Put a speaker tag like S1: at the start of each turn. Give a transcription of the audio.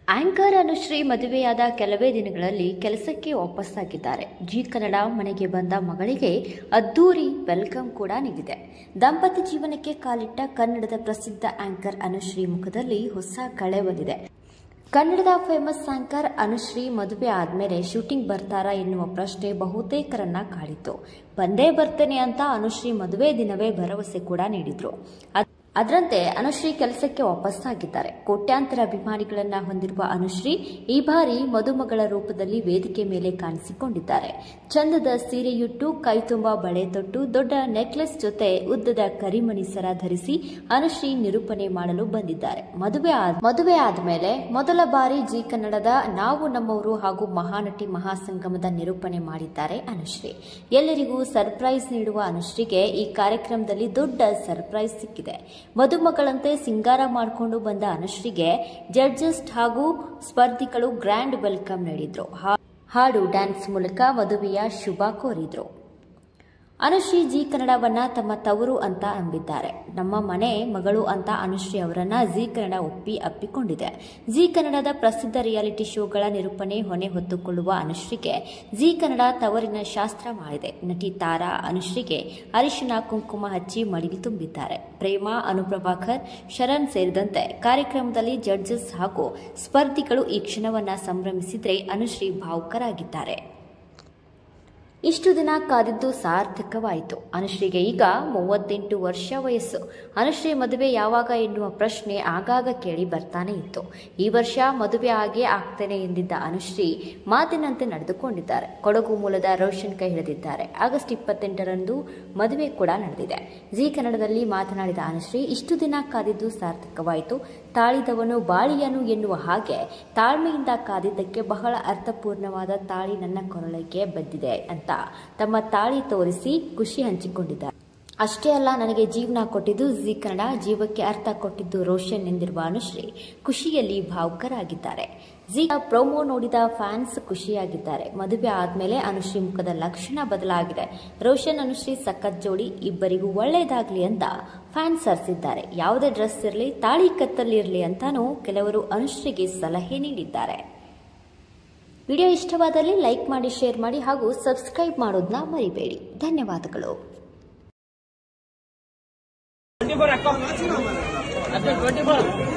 S1: Anchor Anushree ಮದುವೆಯಾದ ಕೆಲವೇ ದಿನಗಳಲ್ಲಿ ಕೆಲಸಕ್ಕೆ ವಾಪಸ್ಸಾಗಿದ್ದಾರೆ. ಜಿ ಕನ್ನಡ ಮನೆಗೆ ಬಂದ ಮಗಳಿಗೆ ಅದ್ದೂರಿ ವೆಲ್ಕಮ್ ಕೂಡ ನೀಡಿದೆ. ದಾಂಪತ್ಯ ಜೀವನಕ್ಕೆ ಕಾಲಿಟ್ಟ ಕನ್ನಡದ ಪ್ರಸಿದ್ಧ ಆಂಕರ್ ಅನುಶ್ರೀ ಮುಖದಲ್ಲಿ ಹೊಸ ಕಳೆ ಬಂದಿದೆ. ಕನ್ನಡದ ಫೇಮಸ್ ಆಂಕರ್ ಅನುಶ್ರೀ ಮದುವೆ ಆದ್ಮೇಲೆ ಶೂಟಿಂಗ್ ಬರ್ತಾರಾ ಎನ್ನುವ ಪ್ರಶ್ನೆ ಬಹುತೇಕರನ್ನ ಕಾಡಿತ್ತು. ಬಂದೇ ಬರ್ತೇನೆ ಅಂತ ಅನುಶ್ರೀ ಮದುವೆ ದಿನವೇ ಭರವಸೆ ಕೂಡ ನೀಡಿದ್ರು. ಅದರಂತೆ ಅನುಶ್ರೀ ಕೆಲಸಕ್ಕೆ ವಾಪಸ್ಸಾಗಿದ್ದಾರೆ. ಕೋಟ್ಯಾಂತರ ಅಭಿಮಾನಿಗಳನ್ನ ಹೊಂದಿರುವ ಅನುಶ್ರೀ ಈ ಬಾರಿ ಮದುಮಗಳ ರೂಪದಲ್ಲಿ ವೇದಿಕೆ ಮೇಲೆ ಕಾಣಿಸಿಕೊಂಡಿದ್ದಾರೆ. ಚಂದದ ಸೀರೆಯುಟ್ಟು, ಕೈತುಂಬ ಬಳೆ ತೊಟ್ಟು, ದೊಡ್ಡ ನೆಕ್ಲೆಸ್ ಜೊತೆ ಉದ್ದದ ಕರಿಮಣಿ ಸರ ಧರಿಸಿ ಅನುಶ್ರೀ ನಿರೂಪಣೆ ಮಾಡಲು ಬಂದಿದ್ದಾರೆ. ಮದುವೆ ಆದ್ಮೇಲೆ ಮೊದಲ ಬಾರಿ ಜಿ ಕನ್ನಡದ ನಾವು ನಮ್ಮವರು ಹಾಗೂ ಮಹಾನಟಿ ಮಹಾಸಂಗಮದ ನಿರೂಪಣೆ ಮಾಡಿದ್ದಾರೆ ಅನುಶ್ರೀ. ಎಲ್ಲರಿಗೂ ಸರ್ಪ್ರೈಸ್ ನೀಡುವ ಅನುಶ್ರೀಗೆ ಈ ಕಾರ್ಯಕ್ರಮದಲ್ಲಿ ದೊಡ್ಡ ಸರ್ಪ್ರೈಸ್ ಸಿಕ್ಕಿದೆ. ಮದುಮಗಳಂತೆ ಸಿಂಗಾರ ಮಾಡಿಕೊಂಡು ಬಂದ ಅನುಶ್ರೀಗೆ ಜಡ್ಜಸ್ ಹಾಗೂ ಸ್ಪರ್ಧಿಗಳು ಗ್ರ್ಯಾಂಡ್ ವೆಲ್ಕಮ್ ನೀಡಿದ್ರು. ಹಾಡು ಡ್ಯಾನ್ಸ್ ಮೂಲಕ ಮದುವೆಯ ಶುಭ ಕೋರಿದ್ರು. ಅನುಶ್ರೀ ಜಿ ಕನ್ನಡವನ್ನ ತಮ್ಮ ತವರು ಅಂತ ನಂಬಿದ್ದಾರೆ. ನಮ್ಮ ಮನೆ ಮಗಳು ಅಂತ ಅನುಶ್ರೀ ಅವರನ್ನ ಜಿ ಕನ್ನಡ ಅಪ್ಪಿಕೊಂಡಿದೆ. ಜಿ ಕನ್ನಡದ ಪ್ರಸಿದ್ಧ ರಿಯಾಲಿಟಿ ಶೋಗಳ ನಿರೂಪಣೆ ಹೊಣೆ ಹೊತ್ತುಕೊಳ್ಳುವ ಅನುಶ್ರೀಗೆ ಜಿ ಕನ್ನಡ ತವರಿನ ಶಾಸ್ತ್ರ ಮಾಡಿದೆ. ನಟಿ ತಾರಾ ಅನುಶ್ರೀಗೆ ಅರಿಶಿನ ಕುಂಕುಮ ಹಚ್ಚಿ ಮಡಿಲು ತುಂಬಿದ್ದಾರೆ. ಪ್ರೇಮ, ಅನುಪ್ರಭಾಕರ್, ಶರಣ್ ಸೇರಿದಂತೆ ಕಾರ್ಯಕ್ರಮದಲ್ಲಿ ಜಡ್ಜಸ್ ಹಾಗೂ ಸ್ಪರ್ಧಿಗಳು ಈ ಕ್ಷಣವನ್ನ ಸಂಭ್ರಮಿಸಿದ್ರೆ ಅನುಶ್ರೀ ಭಾವುಕರಾಗಿದ್ದಾರೆ. ಇಷ್ಟು ದಿನ ಕಾದಿದ್ದು ಸಾರ್ಥಕವಾಯಿತು. ಅನುಶ್ರೀಗೆ ಈಗ 38 ವರ್ಷ ವಯಸ್ಸು. ಅನುಶ್ರೀ ಮದುವೆ ಯಾವಾಗ ಎನ್ನುವ ಪ್ರಶ್ನೆ ಆಗಾಗ ಕೇಳಿ ಬರ್ತಾನೆ ಇತ್ತು. ಈ ವರ್ಷ ಮದುವೆ ಆಗೇ ಆಗ್ತೇನೆ ಎಂದಿದ್ದ ಅನುಶ್ರೀ ಮಾತಿನಂತೆ ನಡೆದುಕೊಂಡಿದ್ದಾರೆ. ಕೊಡಗು ಮೂಲದ ರೋಷನ್ ಕೈ ಹಿಡಿದಿದ್ದಾರೆ. ಆಗಸ್ಟ್ 28ರಂದು ಮದುವೆ ಕೂಡ ನಡೆದಿದೆ. ಜಿ ಕನ್ನಡದಲ್ಲಿ ಮಾತನಾಡಿದ ಅನುಶ್ರೀ ಇಷ್ಟು ದಿನ ಕಾದಿದ್ದು ಸಾರ್ಥಕವಾಯಿತು. ತಾಳಿದವನು ಬಾಳಿಯನು ಎನ್ನುವ ಹಾಗೆ ತಾಳ್ಮೆಯಿಂದ ಕಾದಿದ್ದಕ್ಕೆ ಬಹಳ ಅರ್ಥಪೂರ್ಣವಾದ ತಾಳಿ ನನ್ನ ಕೊರಳಿಗೆ ಬದ್ದಿದೆ ಅಂತ ತಮ್ಮ ತಾಳಿ ತೋರಿಸಿ ಖುಷಿ ಹಂಚಿಕೊಂಡಿದ್ದಾರೆ. ಅಷ್ಟೇ ಅಲ್ಲ, ನನಗೆ ಜೀವನ ಕೊಟ್ಟಿದ್ದು ಜಿ ಕನ್ನಡ, ಜೀವಕ್ಕೆ ಅರ್ಥ ಕೊಟ್ಟಿದ್ದು ರೋಷನ್ ಎಂದಿರುವ ಅನುಶ್ರೀ ಖುಷಿಯಲ್ಲಿ ಭಾವುಕರಾಗಿದ್ದಾರೆ. ಜಿ ಪ್ರೊಮೋ ನೋಡಿದ ಫ್ಯಾನ್ಸ್ ಖುಷಿಯಾಗಿದ್ದಾರೆ. ಮದುವೆ ಆದ್ಮೇಲೆ ಅನುಶ್ರೀ ಮುಖದ ಲಕ್ಷಣ ಬದಲಾಗಿದೆ. ರೋಷನ್ ಅನುಶ್ರೀ ಸಖತ್ ಜೋಡಿ, ಇಬ್ಬರಿಗೂ ಒಳ್ಳೆಯದಾಗ್ಲಿ ಅಂತ ಫ್ಯಾನ್ಸ್ ಹರಿಸಿದ್ದಾರೆ. ಯಾವುದೇ ಡ್ರೆಸ್ ಇರಲಿ, ತಾಳಿ ಕತ್ತಲ್ಲಿರಲಿ ಅಂತಾನೂ ಕೆಲವರು ಅನುಶ್ರೀಗೆ ಸಲಹೆ ನೀಡಿದ್ದಾರೆ. ವಿಡಿಯೋ ಇಷ್ಟವಾದಲ್ಲಿ ಲೈಕ್ ಮಾಡಿ, ಶೇರ್ ಮಾಡಿ ಹಾಗೂ ಸಬ್ಸ್ಕ್ರೈಬ್ ಮಾಡೋದನ್ನ ಮರಿಬೇಡಿ. ಧನ್ಯವಾದಗಳು.
S2: 24